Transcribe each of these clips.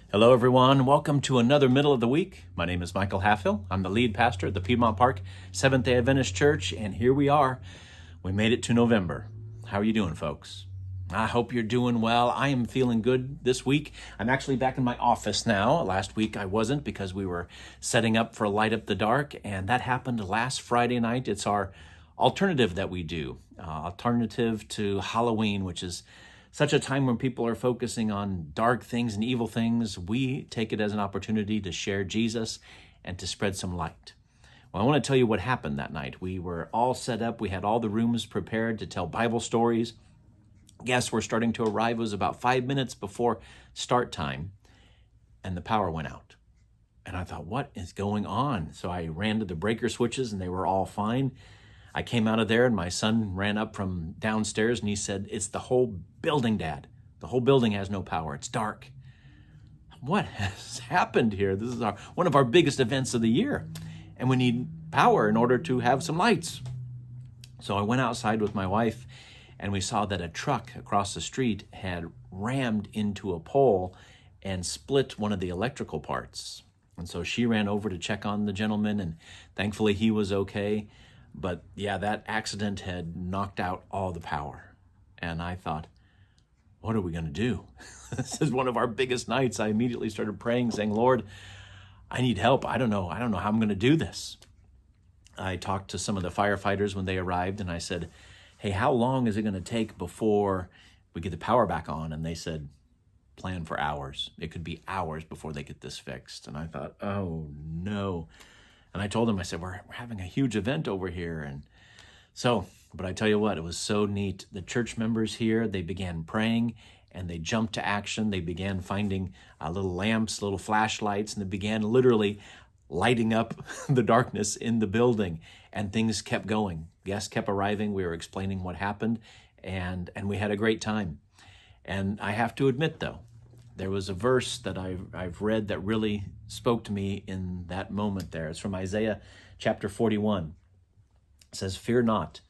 Hello, everyone. Welcome to another Middle of the Week. My name is Michael Halfill. I'm the lead pastor at the Piedmont Park Seventh-day Adventist Church, and here we are. We made it to November. How are you doing, folks? I hope you're doing well. I am feeling good this week. I'm actually back in my office now. Last week I wasn't because we were setting up for Light Up the Dark, and that happened last Friday night. It's our alternative that we do, alternative to Halloween, which is such a time when people are focusing on dark things and evil things. We take it as an opportunity to share Jesus and to spread some light. Well, I want to tell you what happened that night. We were all set up. We had all the rooms prepared to tell Bible stories. Guests were starting to arrive. It was about 5 minutes before start time, and the power went out. And I thought, what is going on? So I ran to the breaker switches, and they were all fine. I came out of there, and my son ran up from downstairs, and he said, "It's the whole building, Dad. The whole building has no power. It's dark." What has happened here? This is one of our biggest events of the year, and we need power in order to have some lights. So I went outside with my wife, and we saw that a truck across the street had rammed into a pole and split one of the electrical parts. And so she ran over to check on the gentleman, and thankfully he was okay. But yeah, that accident had knocked out all the power. And I thought, what are we going to do? This is one of our biggest nights. I immediately started praying, saying, Lord, I need help. I don't know how I'm going to do this. I talked to some of the firefighters when they arrived, and I said, hey, how long is it going to take before we get the power back on? And they said, plan for hours. It could be hours before they get this fixed. And I thought, oh no. And I told them, I said, we're having a huge event over here. And so, but I tell you what, it was so neat. The church members here, they began praying and they jumped to action. They began finding little lamps, little flashlights, and they began literally lighting up the darkness in the building. And things kept going. Guests kept arriving. We were explaining what happened, and we had a great time. And I have to admit, though, there was a verse that I've read that really spoke to me in that moment there. It's from Isaiah chapter 41. It says, "Fear not,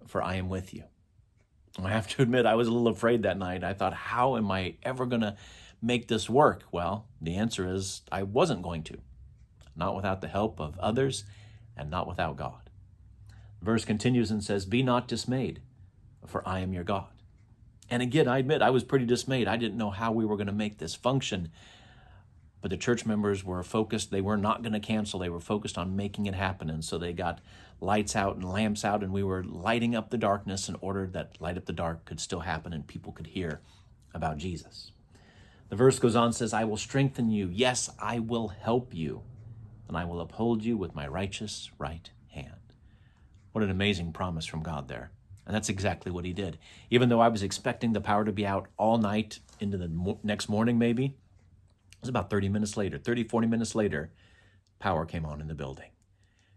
for I am with you." I have to admit, I was a little afraid that night. I thought, how am I ever going to make this work? Well, the answer is I wasn't going to. Not without the help of others and not without God. The verse continues and says, "Be not dismayed, for I am your God." And again, I admit I was pretty dismayed. I didn't know how we were going to make this function. But the church members were focused. They were not going to cancel. They were focused on making it happen. And so they got lights out and lamps out, and we were lighting up the darkness in order that Light Up the Dark could still happen and people could hear about Jesus. The verse goes on, says, "I will strengthen you. Yes, I will help you. And I will uphold you with my righteous right hand." What an amazing promise from God there. And that's exactly what he did. Even though I was expecting the power to be out all night into the next morning maybe, it was about 40 minutes later, power came on in the building.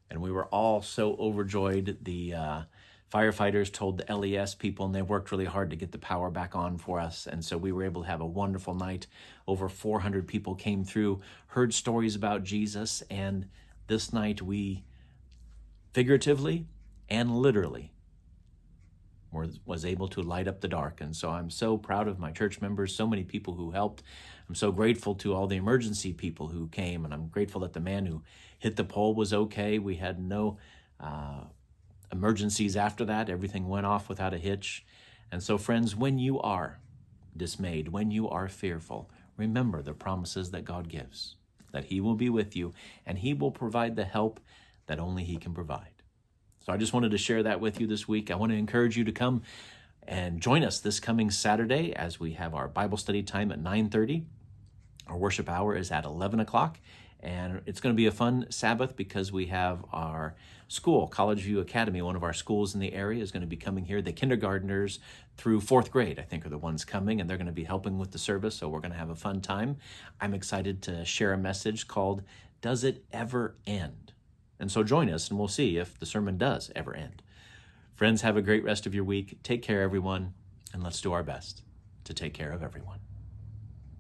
And we were all so overjoyed. The firefighters told the LES people, and they worked really hard to get the power back on for us. And so we were able to have a wonderful night. Over 400 people came through, heard stories about Jesus. And this night we figuratively and literally was able to light up the dark. And so I'm so proud of my church members, so many people who helped. I'm so grateful to all the emergency people who came, and I'm grateful that the man who hit the pole was okay. We had no emergencies after that. Everything went off without a hitch. And so, friends, when you are dismayed, when you are fearful, remember the promises that God gives, that he will be with you, and he will provide the help that only he can provide. So I just wanted to share that with you this week. I want to encourage you to come and join us this coming Saturday as we have our Bible study time at 9:30. Our worship hour is at 11 o'clock. And it's going to be a fun Sabbath because we have our school, College View Academy, one of our schools in the area is going to be coming here. The kindergartners through fourth grade, I think, are the ones coming, and they're going to be helping with the service. So we're going to have a fun time. I'm excited to share a message called, "Does It Ever End?" And so join us, and we'll see if the sermon does ever end. Friends, have a great rest of your week. Take care, everyone, and let's do our best to take care of everyone.